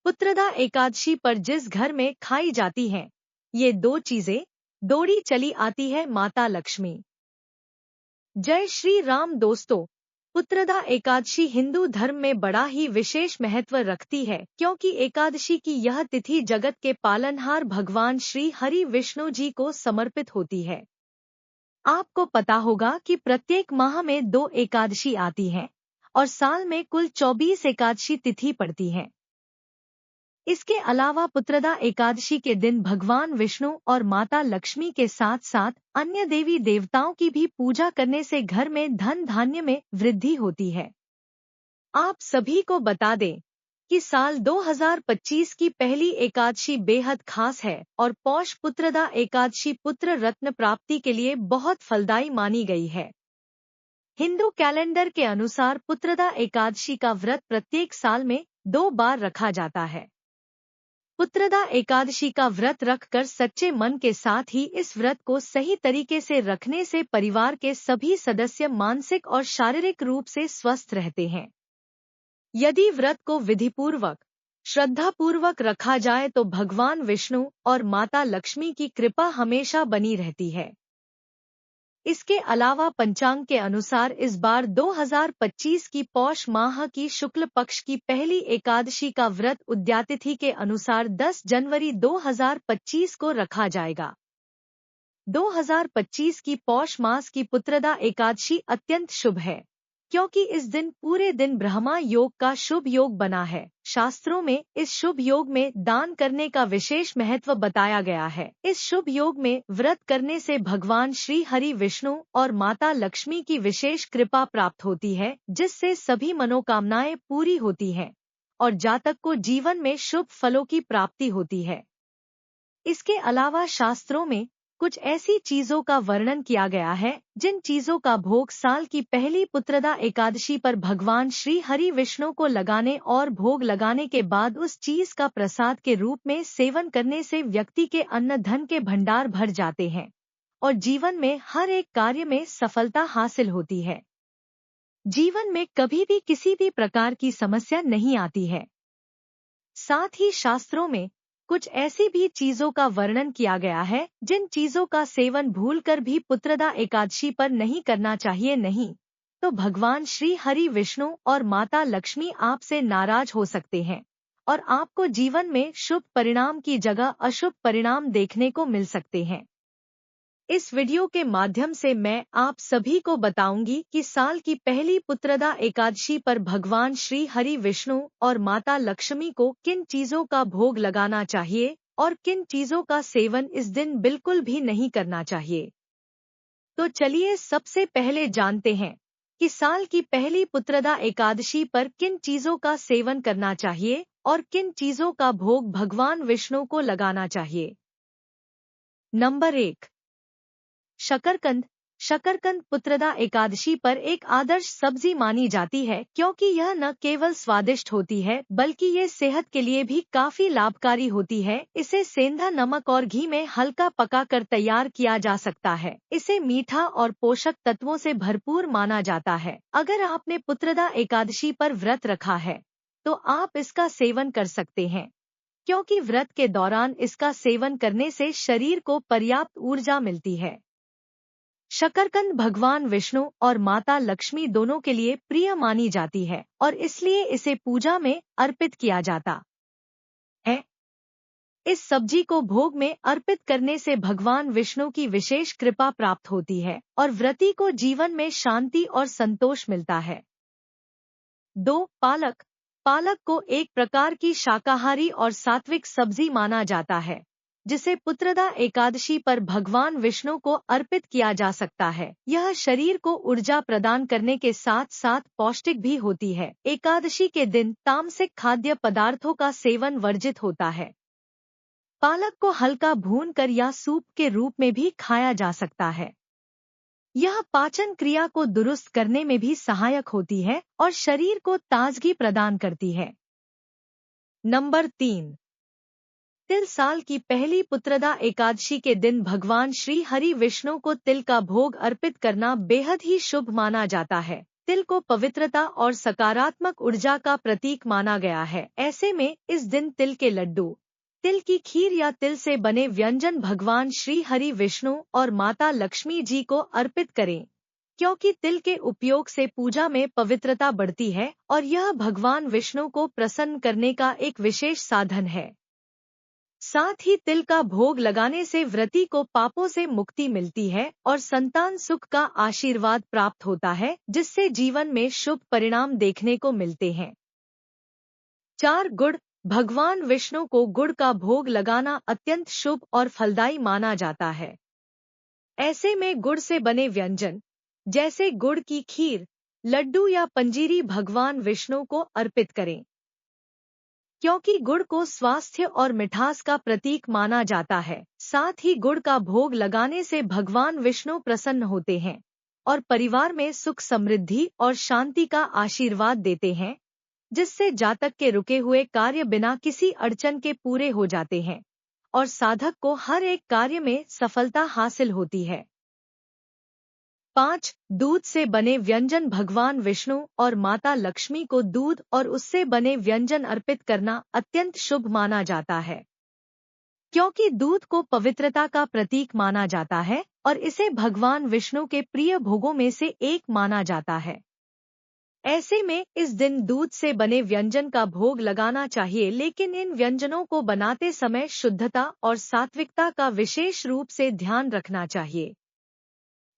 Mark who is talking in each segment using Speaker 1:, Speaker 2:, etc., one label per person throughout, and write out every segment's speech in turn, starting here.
Speaker 1: पुत्रदा एकादशी पर जिस घर में खाई जाती हैं ये दो चीजें, दौड़ी चली आती है माता लक्ष्मी। जय श्री राम दोस्तों, पुत्रदा एकादशी हिंदू धर्म में बड़ा ही विशेष महत्व रखती है क्योंकि एकादशी की यह तिथि जगत के पालनहार भगवान श्री हरि विष्णु जी को समर्पित होती है। आपको पता होगा कि प्रत्येक माह में 2 एकादशी आती हैं और साल में कुल 24 एकादशी तिथि पड़ती हैं। इसके अलावा पुत्रदा एकादशी के दिन भगवान विष्णु और माता लक्ष्मी के साथ साथ अन्य देवी देवताओं की भी पूजा करने से घर में धन धान्य में वृद्धि होती है। आप सभी को बता दें कि साल 2025 की पहली एकादशी बेहद खास है और पौष पुत्रदा एकादशी पुत्र रत्न प्राप्ति के लिए बहुत फलदायी मानी गई है। हिंदू कैलेंडर के अनुसार पुत्रदा एकादशी का व्रत प्रत्येक साल में 2 बार रखा जाता है। पुत्रदा एकादशी का व्रत रखकर सच्चे मन के साथ ही इस व्रत को सही तरीके से रखने से परिवार के सभी सदस्य मानसिक और शारीरिक रूप से स्वस्थ रहते हैं। यदि व्रत को विधिपूर्वक, श्रद्धापूर्वक रखा जाए तो भगवान विष्णु और माता लक्ष्मी की कृपा हमेशा बनी रहती है। इसके अलावा पंचांग के अनुसार इस बार 2025 की पौष माह की शुक्ल पक्ष की पहली एकादशी का व्रत उद्यातिथि के अनुसार 10 जनवरी 2025 को रखा जाएगा। 2025 की पौष मास की पुत्रदा एकादशी अत्यंत शुभ है क्योंकि इस दिन पूरे दिन ब्रह्मा योग का शुभ योग बना है। शास्त्रों में इस शुभ योग में दान करने का विशेष महत्व बताया गया है। इस शुभ योग में व्रत करने से भगवान श्री हरि विष्णु और माता लक्ष्मी की विशेष कृपा प्राप्त होती है, जिससे सभी मनोकामनाएं पूरी होती हैं और जातक को जीवन में शुभ फलों की प्राप्ति होती है। इसके अलावा शास्त्रों में कुछ ऐसी चीजों का वर्णन किया गया है जिन चीजों का भोग साल की पहली पुत्रदा एकादशी पर भगवान श्री हरि विष्णु को लगाने और भोग लगाने के बाद उस चीज का प्रसाद के रूप में सेवन करने से व्यक्ति के अन्न धन के भंडार भर जाते हैं और जीवन में हर एक कार्य में सफलता हासिल होती है। जीवन में कभी भी किसी भी प्रकार की समस्या नहीं आती है। साथ ही शास्त्रों में कुछ ऐसी भी चीजों का वर्णन किया गया है जिन चीजों का सेवन भूलकर भी पुत्रदा एकादशी पर नहीं करना चाहिए, नहीं तो भगवान श्री हरि विष्णु और माता लक्ष्मी आपसे नाराज हो सकते हैं और आपको जीवन में शुभ परिणाम की जगह अशुभ परिणाम देखने को मिल सकते हैं। इस वीडियो के माध्यम से मैं आप सभी को बताऊंगी कि साल की पहली पुत्रदा एकादशी पर भगवान श्री हरि विष्णु और माता लक्ष्मी को किन चीजों का भोग लगाना चाहिए और किन चीजों का सेवन इस दिन बिल्कुल भी नहीं करना चाहिए। तो चलिए सबसे पहले जानते हैं कि साल की पहली पुत्रदा एकादशी पर किन चीजों का सेवन करना चाहिए और किन चीजों का भोग भगवान विष्णु को लगाना चाहिए। नंबर 1, शकरकंद। शकरकंद पुत्रदा एकादशी पर एक आदर्श सब्जी मानी जाती है क्योंकि यह न केवल स्वादिष्ट होती है बल्कि ये सेहत के लिए भी काफी लाभकारी होती है। इसे सेंधा नमक और घी में हल्का पकाकर तैयार किया जा सकता है। इसे मीठा और पोषक तत्वों से भरपूर माना जाता है। अगर आपने पुत्रदा एकादशी पर व्रत रखा है तो आप इसका सेवन कर सकते हैं क्योंकि व्रत के दौरान इसका सेवन करने से शरीर को पर्याप्त ऊर्जा मिलती है। शकरकंद भगवान विष्णु और माता लक्ष्मी दोनों के लिए प्रिय मानी जाती है और इसलिए इसे पूजा में अर्पित किया जाता है। इस सब्जी को भोग में अर्पित करने से भगवान विष्णु की विशेष कृपा प्राप्त होती है और व्रती को जीवन में शांति और संतोष मिलता है। 2, पालक। पालक को एक प्रकार की शाकाहारी और सात्विक सब्जी माना जाता है जिसे पुत्रदा एकादशी पर भगवान विष्णु को अर्पित किया जा सकता है। यह शरीर को ऊर्जा प्रदान करने के साथ साथ पौष्टिक भी होती है। एकादशी के दिन तामसिक खाद्य पदार्थों का सेवन वर्जित होता है। पालक को हल्का भूनकर या सूप के रूप में भी खाया जा सकता है। यह पाचन क्रिया को दुरुस्त करने में भी सहायक होती है और शरीर को ताजगी प्रदान करती है। नंबर 3, तिल। साल की पहली पुत्रदा एकादशी के दिन भगवान श्री हरि विष्णु को तिल का भोग अर्पित करना बेहद ही शुभ माना जाता है। तिल को पवित्रता और सकारात्मक ऊर्जा का प्रतीक माना गया है। ऐसे में इस दिन तिल के लड्डू, तिल की खीर या तिल से बने व्यंजन भगवान श्री हरि विष्णु और माता लक्ष्मी जी को अर्पित करें, क्योंकि तिल के उपयोग से पूजा में पवित्रता बढ़ती है और यह भगवान विष्णु को प्रसन्न करने का एक विशेष साधन है। साथ ही तिल का भोग लगाने से व्रती को पापों से मुक्ति मिलती है और संतान सुख का आशीर्वाद प्राप्त होता है, जिससे जीवन में शुभ परिणाम देखने को मिलते हैं। 4. गुड़। भगवान विष्णु को गुड़ का भोग लगाना अत्यंत शुभ और फलदायी माना जाता है। ऐसे में गुड़ से बने व्यंजन जैसे गुड़ की खीर, लड्डू या पंजीरी भगवान विष्णु को अर्पित करें, क्योंकि गुड़ को स्वास्थ्य और मिठास का प्रतीक माना जाता है। साथ ही गुड़ का भोग लगाने से भगवान विष्णु प्रसन्न होते हैं और परिवार में सुख समृद्धि और शांति का आशीर्वाद देते हैं, जिससे जातक के रुके हुए कार्य बिना किसी अड़चन के पूरे हो जाते हैं और साधक को हर एक कार्य में सफलता हासिल होती है। 5. दूध से बने व्यंजन भगवान विष्णु और माता लक्ष्मी को दूध और उससे बने व्यंजन अर्पित करना अत्यंत शुभ माना जाता है, क्योंकि दूध को पवित्रता का प्रतीक माना जाता है और इसे भगवान विष्णु के प्रिय भोगों में से एक माना जाता है। ऐसे में इस दिन दूध से बने व्यंजन का भोग लगाना चाहिए, लेकिन इन व्यंजनों को बनाते समय शुद्धता और सात्विकता का विशेष रूप से ध्यान रखना चाहिए।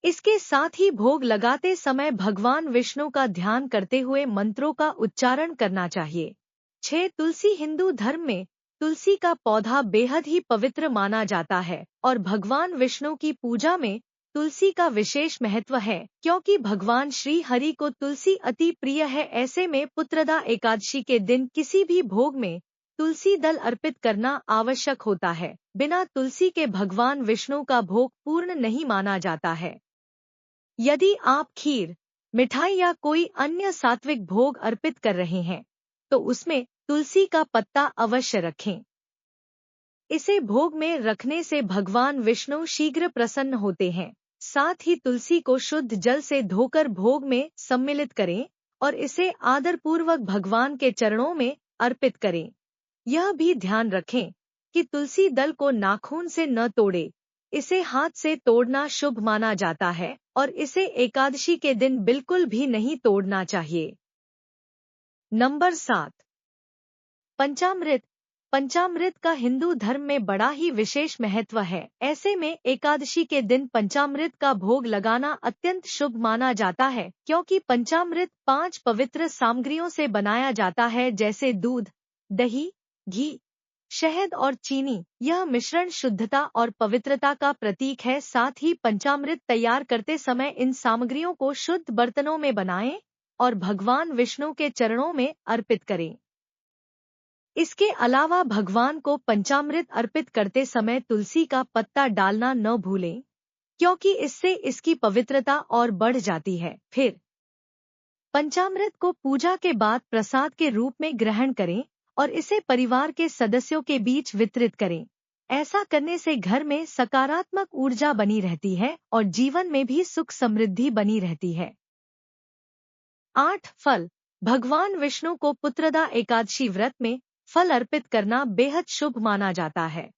Speaker 1: इसके साथ ही भोग लगाते समय भगवान विष्णु का ध्यान करते हुए मंत्रों का उच्चारण करना चाहिए। 6. तुलसी। हिंदू धर्म में तुलसी का पौधा बेहद ही पवित्र माना जाता है और भगवान विष्णु की पूजा में तुलसी का विशेष महत्व है, क्योंकि भगवान श्री हरि को तुलसी अति प्रिय है। ऐसे में पुत्रदा एकादशी के दिन किसी भी भोग में तुलसी दल अर्पित करना आवश्यक होता है। बिना तुलसी के भगवान विष्णु का भोग पूर्ण नहीं माना जाता है। यदि आप खीर, मिठाई या कोई अन्य सात्विक भोग अर्पित कर रहे हैं, तो उसमें तुलसी का पत्ता अवश्य रखें। इसे भोग में रखने से भगवान विष्णु शीघ्र प्रसन्न होते हैं। साथ ही तुलसी को शुद्ध जल से धोकर भोग में सम्मिलित करें और इसे आदरपूर्वक भगवान के चरणों में अर्पित करें। यह भी ध्यान रखें कि तुलसी दल को नाखून से न तोड़े, इसे हाथ से तोड़ना शुभ माना जाता है और इसे एकादशी के दिन बिल्कुल भी नहीं तोड़ना चाहिए। नंबर 7. पंचामृत। पंचामृत का हिंदू धर्म में बड़ा ही विशेष महत्व है। ऐसे में एकादशी के दिन पंचामृत का भोग लगाना अत्यंत शुभ माना जाता है, क्योंकि पंचामृत 5 पवित्र सामग्रियों से बनाया जाता है, जैसे दूध, दही, घी, शहद और चीनी। यह मिश्रण शुद्धता और पवित्रता का प्रतीक है। साथ ही पंचामृत तैयार करते समय इन सामग्रियों को शुद्ध बर्तनों में बनाएं और भगवान विष्णु के चरणों में अर्पित करें। इसके अलावा भगवान को पंचामृत अर्पित करते समय तुलसी का पत्ता डालना न भूलें, क्योंकि इससे इसकी पवित्रता और बढ़ जाती है। फिर पंचामृत को पूजा के बाद प्रसाद के रूप में ग्रहण करें और इसे परिवार के सदस्यों के बीच वितरित करें। ऐसा करने से घर में सकारात्मक ऊर्जा बनी रहती है और जीवन में भी सुख समृद्धि बनी रहती है। 8. फल। भगवान विष्णु को पुत्रदा एकादशी व्रत में फल अर्पित करना बेहद शुभ माना जाता है।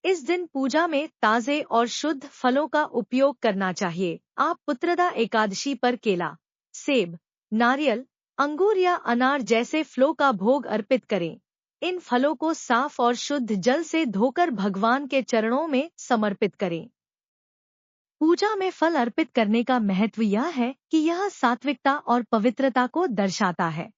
Speaker 1: इस दिन पूजा में ताजे और शुद्ध फलों का उपयोग करना चाहिए। आप पुत्रदा एकादशी पर केला, सेब, नारियल, अंगूर या अनार जैसे फलों का भोग अर्पित करें। इन फलों को साफ और शुद्ध जल से धोकर भगवान के चरणों में समर्पित करें। पूजा में फल अर्पित करने का महत्व यह है कि यह सात्विकता और पवित्रता को दर्शाता है।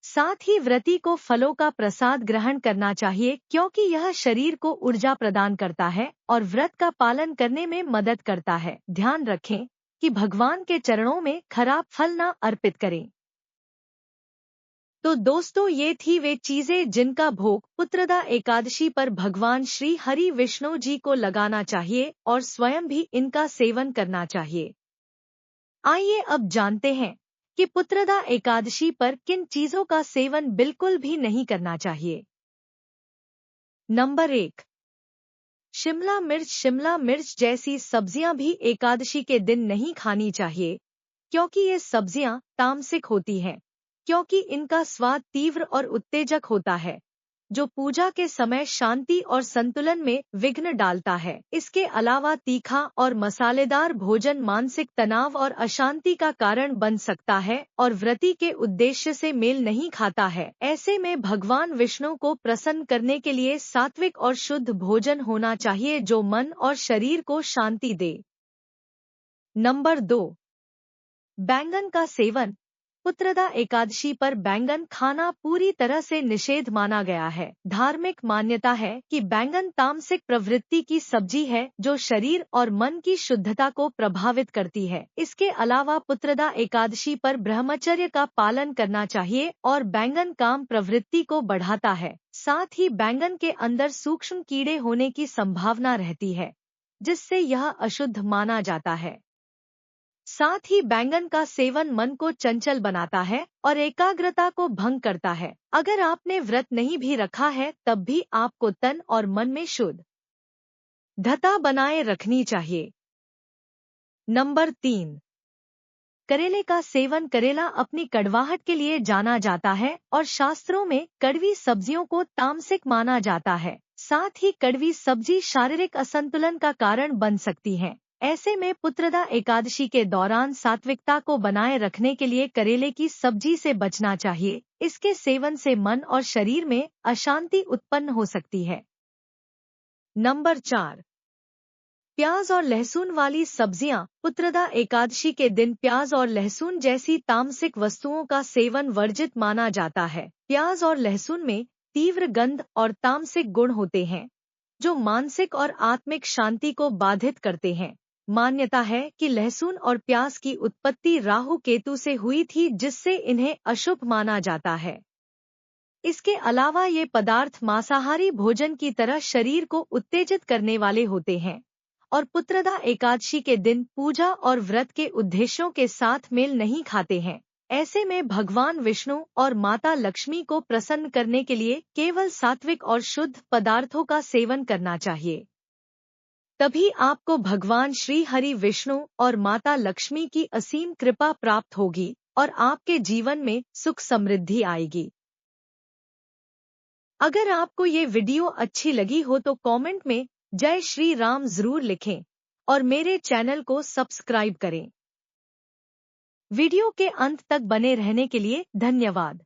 Speaker 1: साथ ही व्रती को फलों का प्रसाद ग्रहण करना चाहिए, क्योंकि यह शरीर को ऊर्जा प्रदान करता है और व्रत का पालन करने में मदद करता है। ध्यान रखें कि भगवान के चरणों में खराब फल न अर्पित करें। तो दोस्तों, ये थी वे चीजें जिनका भोग पुत्रदा एकादशी पर भगवान श्री हरि विष्णु जी को लगाना चाहिए और स्वयं भी इनका सेवन करना चाहिए। आइए अब जानते हैं कि पुत्रदा एकादशी पर किन चीजों का सेवन बिल्कुल भी नहीं करना चाहिए। नंबर 1. शिमला मिर्च जैसी सब्जियां भी एकादशी के दिन नहीं खानी चाहिए, क्योंकि ये सब्जियां तामसिक होती हैं, क्योंकि इनका स्वाद तीव्र और उत्तेजक होता है, जो पूजा के समय शांति और संतुलन में विघ्न डालता है। इसके अलावा तीखा और मसालेदार भोजन मानसिक तनाव और अशांति का कारण बन सकता है और व्रती के उद्देश्य से मेल नहीं खाता है। ऐसे में भगवान विष्णु को प्रसन्न करने के लिए सात्विक और शुद्ध भोजन होना चाहिए जो मन और शरीर को शांति दे। नंबर 2, बैंगन का सेवन। पुत्रदा एकादशी पर बैंगन खाना पूरी तरह से निषेध माना गया है। धार्मिक मान्यता है कि बैंगन तामसिक प्रवृत्ति की सब्जी है जो शरीर और मन की शुद्धता को प्रभावित करती है। इसके अलावा पुत्रदा एकादशी पर ब्रह्मचर्य का पालन करना चाहिए और बैंगन काम प्रवृत्ति को बढ़ाता है। साथ ही बैंगन के अंदर सूक्ष्म कीड़े होने की संभावना रहती है, जिससे यह अशुद्ध माना जाता है। साथ ही बैंगन का सेवन मन को चंचल बनाता है और एकाग्रता को भंग करता है। अगर आपने व्रत नहीं भी रखा है तब भी आपको तन और मन में शुद्धता बनाए रखनी चाहिए। नंबर 3, करेले का सेवन। करेला अपनी कड़वाहट के लिए जाना जाता है और शास्त्रों में कड़वी सब्जियों को तामसिक माना जाता है। साथ ही कड़वी सब्जी शारीरिक असंतुलन का कारण बन सकती है। ऐसे में पुत्रदा एकादशी के दौरान सात्विकता को बनाए रखने के लिए करेले की सब्जी से बचना चाहिए। इसके सेवन से मन और शरीर में अशांति उत्पन्न हो सकती है। नंबर 4, प्याज और लहसुन वाली सब्जियां। पुत्रदा एकादशी के दिन प्याज और लहसुन जैसी तामसिक वस्तुओं का सेवन वर्जित माना जाता है। प्याज और लहसुन में तीव्र गंध और तामसिक गुण होते हैं, जो मानसिक और आत्मिक शांति को बाधित करते हैं। मान्यता है कि लहसुन और प्याज की उत्पत्ति राहु केतु से हुई थी, जिससे इन्हें अशुभ माना जाता है। इसके अलावा ये पदार्थ मांसाहारी भोजन की तरह शरीर को उत्तेजित करने वाले होते हैं और पुत्रदा एकादशी के दिन पूजा और व्रत के उद्देश्यों के साथ मेल नहीं खाते हैं। ऐसे में भगवान विष्णु और माता लक्ष्मी को प्रसन्न करने के लिए केवल सात्विक और शुद्ध पदार्थों का सेवन करना चाहिए। तभी आपको भगवान श्री हरि विष्णु और माता लक्ष्मी की असीम कृपा प्राप्त होगी और आपके जीवन में सुख समृद्धि आएगी। अगर आपको ये वीडियो अच्छी लगी हो तो कमेंट में जय श्री राम जरूर लिखें और मेरे चैनल को सब्सक्राइब करें। वीडियो के अंत तक बने रहने के लिए धन्यवाद।